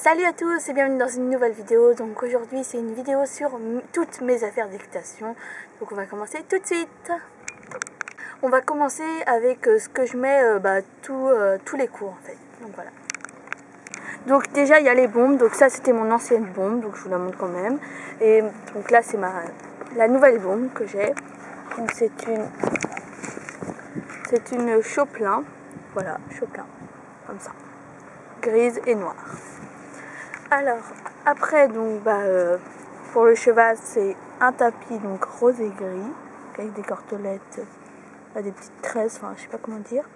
Salut à tous et bienvenue dans une nouvelle vidéo. Donc aujourd'hui c'est une vidéo sur toutes mes affaires d'équitation. Donc on va commencer tout de suite. On va commencer avec ce que je mets tous les cours en fait. Donc voilà. Donc déjà il y a les bombes. Donc ça c'était mon ancienne bombe, donc je vous la montre quand même. Et donc là c'est la nouvelle bombe que j'ai. Donc c'est une Chopin. Voilà, Chopin. Comme ça. Grise et noire. Alors, après, donc, pour le cheval, c'est un tapis donc rose et gris, avec des cortelettes, des petites tresses, enfin, je sais pas comment dire.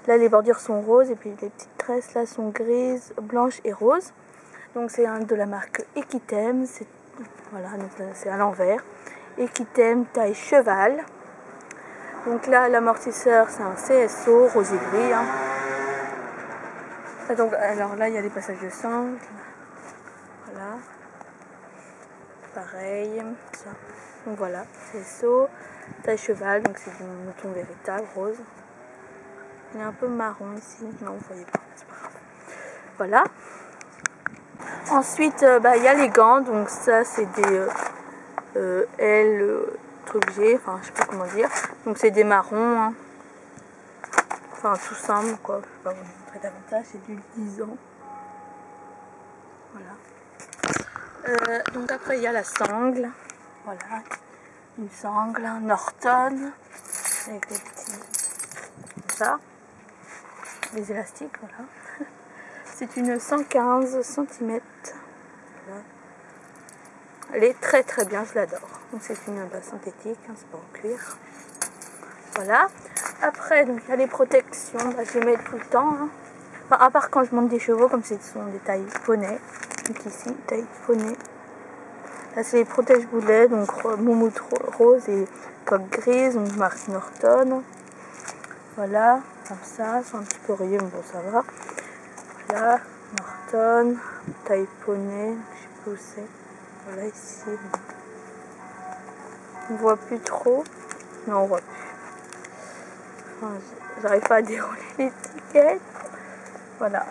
Là, les bordures sont roses, et puis les petites tresses, là, sont grises, blanches et roses. Donc, c'est un de la marque Equitem, voilà, donc là, c'est à l'envers. Equitem, taille cheval. Donc là, l'amortisseur, c'est un CSO, rose et gris. Hein. Donc, alors là, il y a des passages de sang. Voilà, pareil, ça. Donc voilà, CSO, taille cheval, donc c'est du mouton véritable, rose. Il est un peu marron ici, non vous voyez pas, c'est pas grave. Voilà. Ensuite, il y a les gants, donc ça c'est des truc G, enfin je sais pas comment dire. Donc c'est des marrons, hein. Enfin tout simple quoi, je vais pas vous montrer davantage, c'est du 10 ans. Voilà. Donc après il y a la sangle, voilà, une sangle, un Norton, avec des petits, ça, des élastiques, voilà. C'est une 115 cm, voilà. Elle est très très bien, je l'adore. Donc c'est une synthétique, hein, c'est pas en cuir. Voilà. Après donc il y a les protections, je les mets tout le temps, hein. Enfin, à part quand je monte des chevaux, comme ce sont des tailles poney. Donc ici, taille poney. Là c'est les protège-boulets, donc moumoute rose et coque grise, donc marque Norton. Voilà, comme ça, c'est un petit peu rayé, mais bon ça va. Voilà, Norton, taille poney, je sais pas où c'est. Voilà ici. On voit plus trop. Non, on voit plus. Enfin, j'arrive pas à dérouler l'étiquette. Voilà.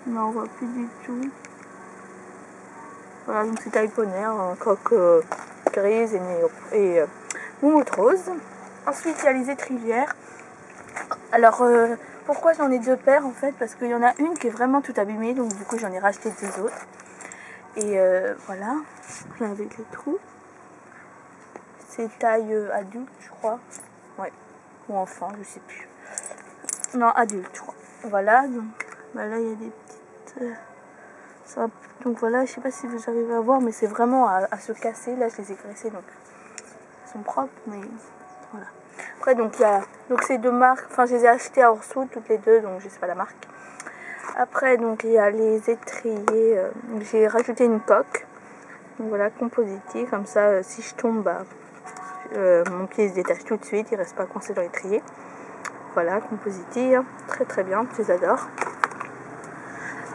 Non, on voit plus du tout. Voilà, donc c'est taille poney, en coque grise et moumoute rose. Ensuite, il y a les étrivières. Alors, pourquoi j'en ai deux paires en fait? Parce qu'il y en a une qui est vraiment tout abîmée, donc du coup j'en ai racheté deux autres. Et voilà, là avec les trous. C'est taille adulte, je crois. Ouais, ou enfant, je sais plus. Non, adulte, je crois. Voilà, donc là il y a des petites. Donc voilà, je sais pas si vous arrivez à voir, mais c'est vraiment à se casser. Là, je les ai graissées, donc elles sont propres, mais voilà. Après, donc il y a ces deux marques. Enfin, je les ai achetées à Orso toutes les deux, donc je sais pas la marque. Après, donc il y a les étriers. J'ai rajouté une coque. Donc voilà, compositive, comme ça, si je tombe, mon pied se détache tout de suite, il reste pas coincé dans l'étrier. Voilà, compositive, très très bien, je les adore.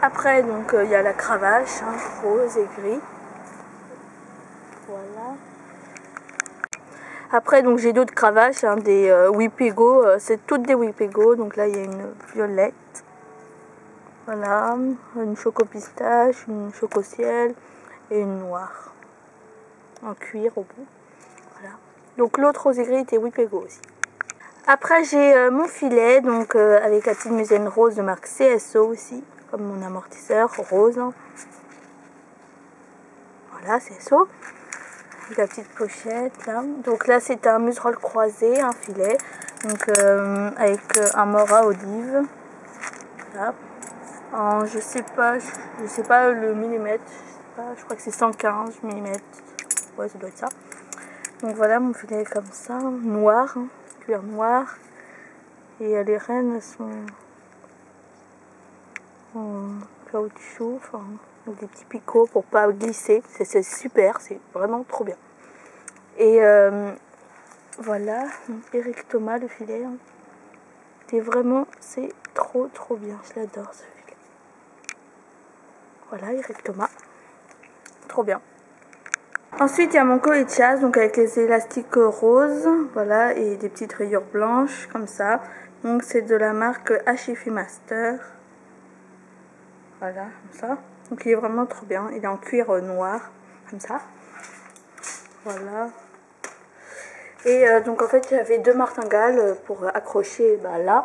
Après, donc, il y a la cravache, hein, rose et gris. Voilà. Après, donc, j'ai d'autres cravaches, hein, des Wipego. C'est toutes des Wipego. Donc là, il y a une violette. Voilà. Une choco pistache, une choco ciel et une noire. En cuir au bout. Voilà. Donc l'autre rose et gris était Wipego aussi. Après, j'ai mon filet, donc avec la petite musaine rose de marque CSO aussi. Comme mon amortisseur rose. Voilà, CSO. Avec la petite pochette là. Donc là c'est un museroll croisé, un filet. Donc avec un mora olive. Voilà. Je sais pas le millimètre. Je crois que c'est 115 mm. Ouais, ça doit être ça. Donc voilà mon filet comme ça, noir, hein, cuir noir. Et les rênes sont en caoutchouc, enfin, avec des petits picots pour pas glisser. C'est super, c'est vraiment trop bien. Et voilà, Eric Thomas le filet. Hein. C'est trop bien, je l'adore ce filet. Voilà, Eric Thomas, trop bien. Ensuite, il y a mon collet de chasse, donc avec les élastiques roses, voilà, et des petites rayures blanches, comme ça. Donc c'est de la marque HFI Master. Voilà, comme ça. Donc il est vraiment trop bien. Il est en cuir noir, comme ça. Voilà. Et donc en fait j'avais 2 martingales pour accrocher là,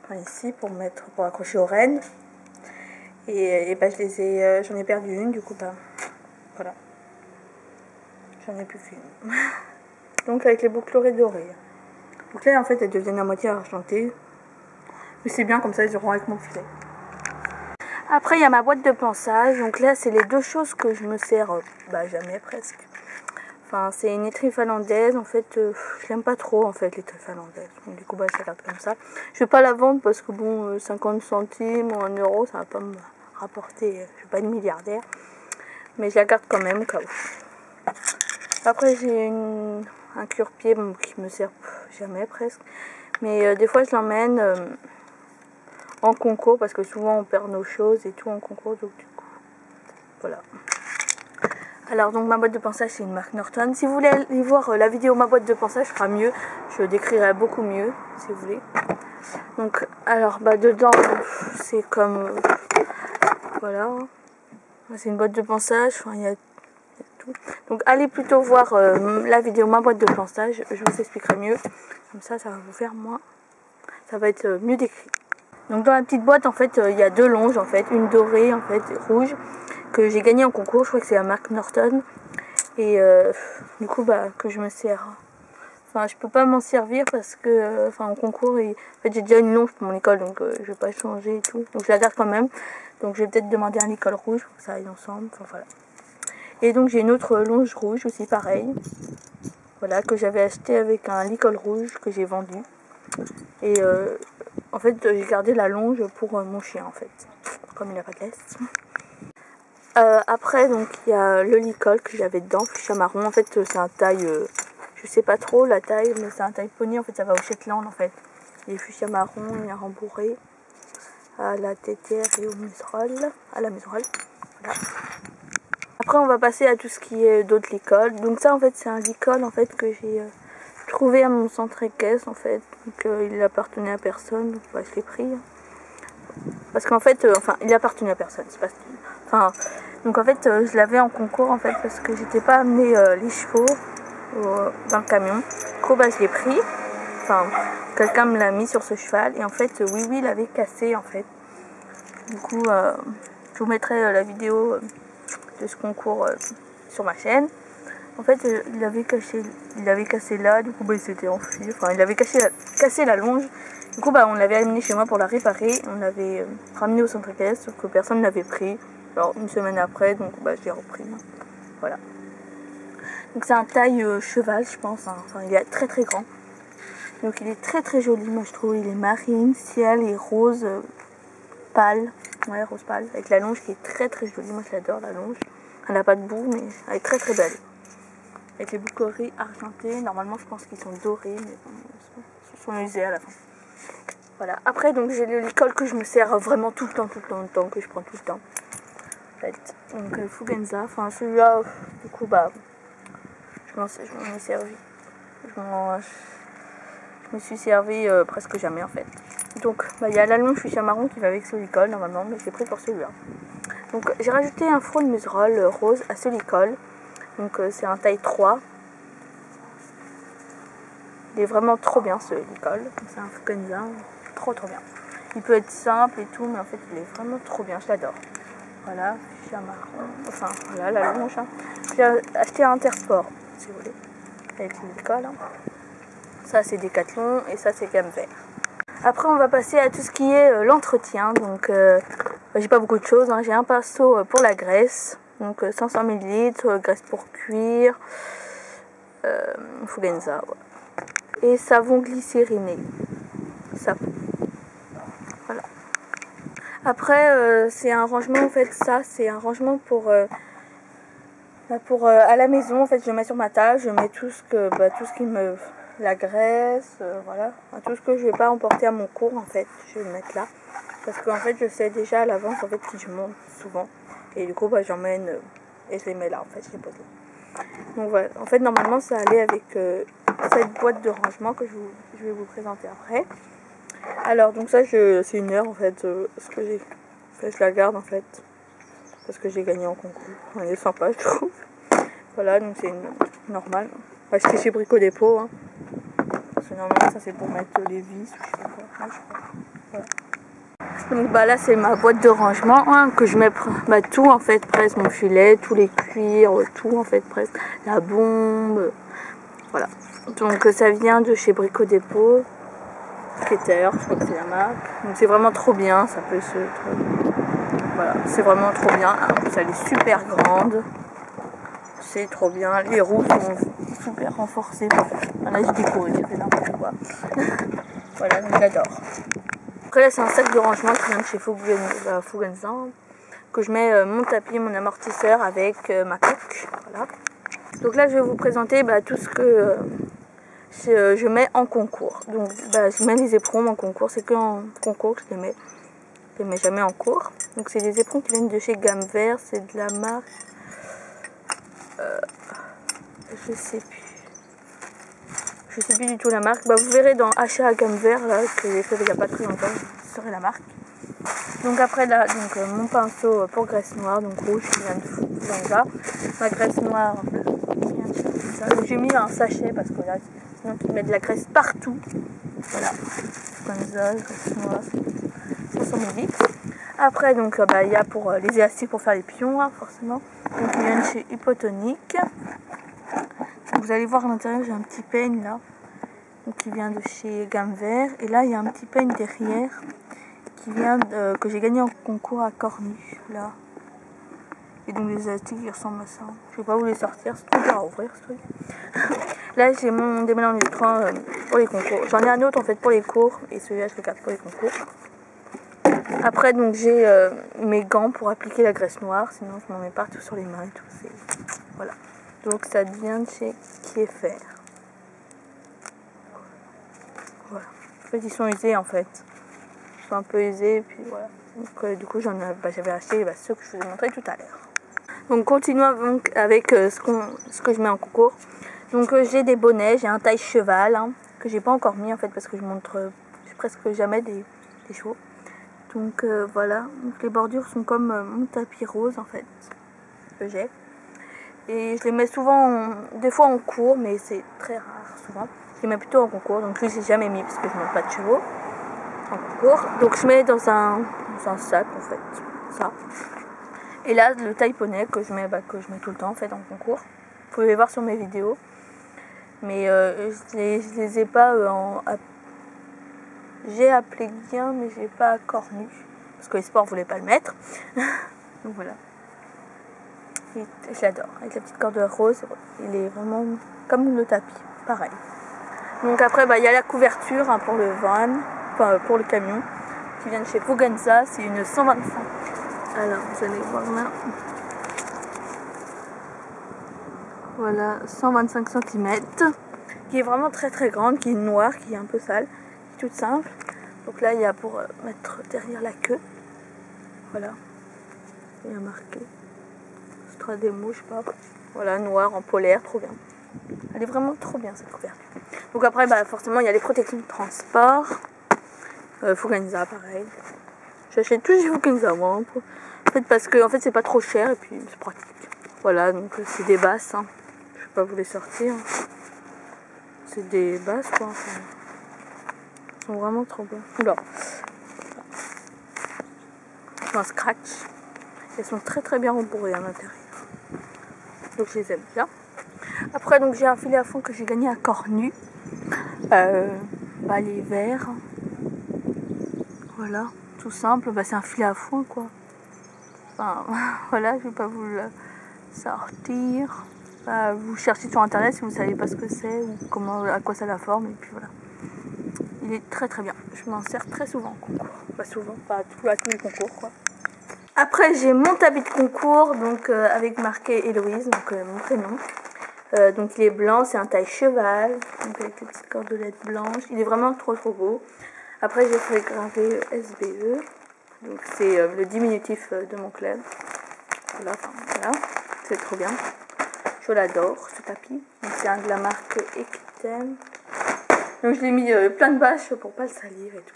enfin, ici, pour accrocher aux rênes. Et bah, j'en ai perdu une, du coup bah voilà. J'en ai plus qu'une. Donc avec les boucles dorées. Donc là en fait elles deviennent à moitié argentées. Mais c'est bien, comme ça ils iront avec mon filet. Après il y a ma boîte de ponçage. Donc là c'est les 2 choses que je me sers jamais presque. Enfin c'est une étrie finlandaise. En fait je l'aime pas trop en fait l'étrie finlandaise. Donc du coup bah je la garde comme ça. Je vais pas la vendre parce que bon 50 centimes ou 1 euro ça va pas me rapporter. Je suis pas une milliardaire. Mais je la garde quand même au cas où. Après j'ai un cure-pied qui me sert jamais presque. Mais des fois je l'emmène en concours parce que souvent on perd nos choses et tout en concours. Donc du coup voilà. Alors donc ma boîte de ponçage c'est une marque Norton. Si vous voulez aller voir la vidéo ma boîte de ponçage sera mieux. Je décrirai beaucoup mieux si vous voulez. Donc alors dedans c'est comme voilà. C'est une boîte de ponçage. Enfin il y a tout. Donc allez plutôt voir la vidéo ma boîte de ponçage. Je vous expliquerai mieux. Comme ça va vous faire moins. Ça va être mieux décrit. Donc dans la petite boîte en fait il y a 2 longes en fait. Une dorée en fait rouge. Que j'ai gagné en concours, je crois que c'est la marque Norton. Et du coup que je me sers. Enfin je peux pas m'en servir parce que en concours en fait j'ai déjà une longe pour mon école donc je vais pas changer et tout. Donc je la garde quand même. Donc je vais peut-être demander un licol rouge pour que ça aille ensemble. Enfin voilà. Et donc j'ai une autre longe rouge aussi pareil. Voilà que j'avais acheté avec un licol rouge que j'ai vendu. Et en fait j'ai gardé la longe pour mon chien en fait. Comme il n'a pas de laisse. Après donc il y a le licol que j'avais dedans, fuchsia marron. En fait c'est un taille, je sais pas trop la taille, mais c'est un taille pony. En fait ça va au Shetland en fait. Il est fuchsia marron, il est rembourré à la tétière et au museroll, à la museroll. Voilà. Après on va passer à tout ce qui est d'autres licols. Donc ça en fait c'est un licol en fait que j'ai trouvé à mon centre équestre en fait. Donc il appartenait à personne, donc je l'ai pris. Parce qu'en fait, il appartenait à personne, c'est pas enfin, donc en fait, je l'avais en concours en fait parce que j'étais pas amené les chevaux dans le camion. Du coup, je l'ai pris. Enfin, quelqu'un me l'a mis sur ce cheval et en fait, oui, il avait cassé en fait. Du coup, je vous mettrai la vidéo de ce concours sur ma chaîne. En fait, il avait cassé là. Du coup, il s'était enfui. Enfin, il avait cassé la longe. Du coup, on l'avait amené chez moi pour la réparer. On l'avait ramené au centre équestre, sauf que personne ne l'avait pris. Alors, une semaine après, donc je l'ai repris. Voilà. Donc, c'est un taille cheval, je pense. Hein. Enfin, il est très très grand. Donc, il est très très joli, moi je trouve. Il est marine, ciel et rose pâle. Ouais, rose pâle. Avec la longe qui est très très jolie. Moi, je l'adore, la longe. Elle n'a pas de bout, mais elle est très très belle. Avec les boucleries argentées. Normalement, je pense qu'ils sont dorés, mais bon, ils sont usés à la fin. Voilà. Après, donc j'ai le licol que je me sers vraiment tout le temps, que je prends tout le temps. En fait. Donc Fugenza. Enfin, celui-là, du coup, je m'en ai servi. Je me suis servi presque jamais en fait. Donc, il y a la longe fuchsia marron qui va avec ce licol normalement, mais je l'ai pris pour celui-là. Donc, j'ai rajouté un frôle museroll rose à ce licol. Donc, c'est un taille 3. Il est vraiment trop bien ce licol. C'est un Fugenza. Trop bien. Il peut être simple et tout, mais en fait il est vraiment trop bien, je l'adore. Voilà, fuchsia marron. Enfin voilà la longe. Hein. J'ai acheté un Intersport, si vous voulez, avec l'école. Hein. Ça c'est Decathlon et ça c'est gamme vert. Après on va passer à tout ce qui est l'entretien. Donc j'ai pas beaucoup de choses. Hein. J'ai un pinceau pour la graisse, donc 500 ml, graisse pour cuir, Fugenza. Ouais. Et savon glycériné. Savon. Voilà. Après, c'est un rangement en fait. Ça, c'est un rangement pour à la maison. En fait, je mets sur ma table, je mets tout ce qui me, la graisse, voilà, tout ce que je vais pas emporter à mon cours en fait. Je vais le mettre là parce qu'en fait, je sais déjà à l'avance en fait qui je monte souvent et du coup, j'emmène et je les mets là en fait. Je les pose là. Donc voilà. En fait, normalement, ça allait avec cette boîte de rangement que je vais vous présenter après. Alors donc ça c'est 1 heure en fait ce que j'ai fait, je la garde en fait parce que j'ai gagné en concours. Elle est sympa, je trouve. Voilà, donc c'est normal. Acheté chez Brico Dépôt. Hein. Parce que normalement, ça c'est pour mettre les vis ou je sais pas quoi. Moi, je crois. Voilà. Donc bah là c'est ma boîte de rangement hein, que je mets tout en fait, presque mon filet, tous les cuirs, tout en fait presque, la bombe, voilà. Donc ça vient de chez Brico Dépôt, Skater, je crois que c'est la marque. Donc c'est vraiment trop bien, ça peut se... Voilà, c'est vraiment trop bien. Alors, elle est super grande, c'est trop bien. Les roues sont super renforcées. Là je découvre, j'ai fait n'importe quoi. Voilà, donc j'adore. Après là c'est un sac de rangement qui vient de chez Fugenza, que je mets mon tapis, mon amortisseur avec ma coque. Voilà. Donc là je vais vous présenter tout ce que je mets en concours. Donc je mets les éperons en concours, c'est que en concours que je les mets jamais en cours. Donc c'est des éperons qui viennent de chez Gamme Vert, c'est de la marque je sais plus du tout la marque. Vous verrez dans Achat à Gamme Vert là que j'ai fait il n'y a pas très longtemps, vous saurez la marque. Donc après là, mon pinceau pour graisse noire, donc rouge qui vient de Fugenza. Ma graisse noire qui vient de ça. J'ai mis un sachet parce que là, sinon tu mets de la graisse partout. Voilà, Fugenza, graisse noire, 500 ml. Après donc il y a pour les élastiques pour faire les pions, hein, forcément. Donc ils viennent chez Hypotonique. Vous allez voir à l'intérieur, j'ai un petit peigne là, donc qui vient de chez Gamme Vert. Et là il y a un petit peigne derrière qui vient que j'ai gagné en concours à Cornu là. Et donc les élastiques qui ressemblent à ça. Je vais pas vous les sortir, c'est trop dur à ouvrir ce truc. Là j'ai mon démêlant d'écran pour les concours. J'en ai un autre en fait pour les cours et celui-là je le garde pour les concours. Après donc j'ai mes gants pour appliquer la graisse noire, sinon je m'en mets partout sur les mains et tout. Voilà. Donc ça vient de chez Kieffer. Voilà. En fait ils sont usés en fait. Ils sont un peu usés et puis voilà. Donc du coup j'avais acheté ceux que je vous ai montré tout à l'heure. Donc continuons donc avec ce que je mets en concours. Donc j'ai des bonnets, j'ai un taille cheval hein, que j'ai pas encore mis en fait parce que je montre presque jamais des chevaux. Donc voilà, donc les bordures sont comme mon tapis rose en fait que j'ai. Et je les mets souvent, des fois en cours, mais c'est très rare souvent. Je les mets plutôt en concours, donc lui j'ai jamais mis parce que je monte pas de chevaux en concours. Donc je mets dans un sac en fait, ça. Et là le taille poney que je mets tout le temps en fait en concours. Vous pouvez voir sur mes vidéos. Mais je les ai pas j'ai appelé bien mais j'ai pas Cornu. Parce que les sports voulaient pas le mettre. Donc voilà. Je l'adore, avec la petite corde rose, il est vraiment comme le tapis, pareil. Donc après, il y a la couverture hein, pour le van, enfin pour le camion, qui vient de chez Fugenza, c'est une 125. Alors, vous allez voir là. Voilà, 125 cm, qui est vraiment très très grande, qui est noire, qui est un peu sale, qui est toute simple. Donc là, il y a pour mettre derrière la queue. Voilà, il y a marqué. Des mots, je sais pas. Voilà, noir en polaire, trop bien. Elle est vraiment trop bien cette couverture. Donc après, forcément, il y a les protections de transport. Fugenza, pareil. J'achète tous chez Fugenza, moi. En fait, parce que c'est pas trop cher et puis c'est pratique. Voilà, donc c'est des basses. Hein. Je vais pas vous les sortir. C'est des basses, quoi. Enfin, elles sont vraiment trop bien. Oula. Un scratch. Elles sont très très bien rembourrées à l'intérieur. Donc je les aime bien. Après donc j'ai un filet à fond que j'ai gagné à Cornu. Les verts. Voilà, tout simple. C'est un filet à fond quoi. Enfin voilà, je vais pas vous le sortir. Vous cherchez sur internet si vous savez pas ce que c'est ou à quoi ça la forme et puis voilà. Il est très très bien. Je m'en sers très souvent en concours. Pas souvent, pas à tous les concours quoi. Après j'ai mon tapis de concours donc avec marqué Héloïse, donc mon prénom. Donc il est blanc, c'est un taille cheval, donc avec les petites cordelettes blanches. Il est vraiment trop trop beau. Après j'ai fait graver SBE, donc c'est le diminutif de mon club. Voilà, c'est trop bien. Je l'adore ce tapis. C'est un de la marque Equitem. Donc je l'ai mis plein de bâches pour pas le salir et tout.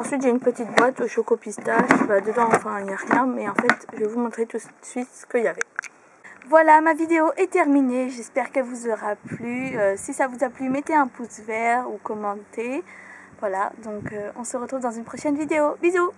Ensuite, j'ai une petite boîte au choco pistache. Bah, dedans, enfin, il n'y a rien, mais en fait, je vais vous montrer tout de suite ce qu'il y avait. Voilà, ma vidéo est terminée. J'espère qu'elle vous aura plu. Si ça vous a plu, mettez un pouce vert ou commentez. Voilà, donc on se retrouve dans une prochaine vidéo. Bisous!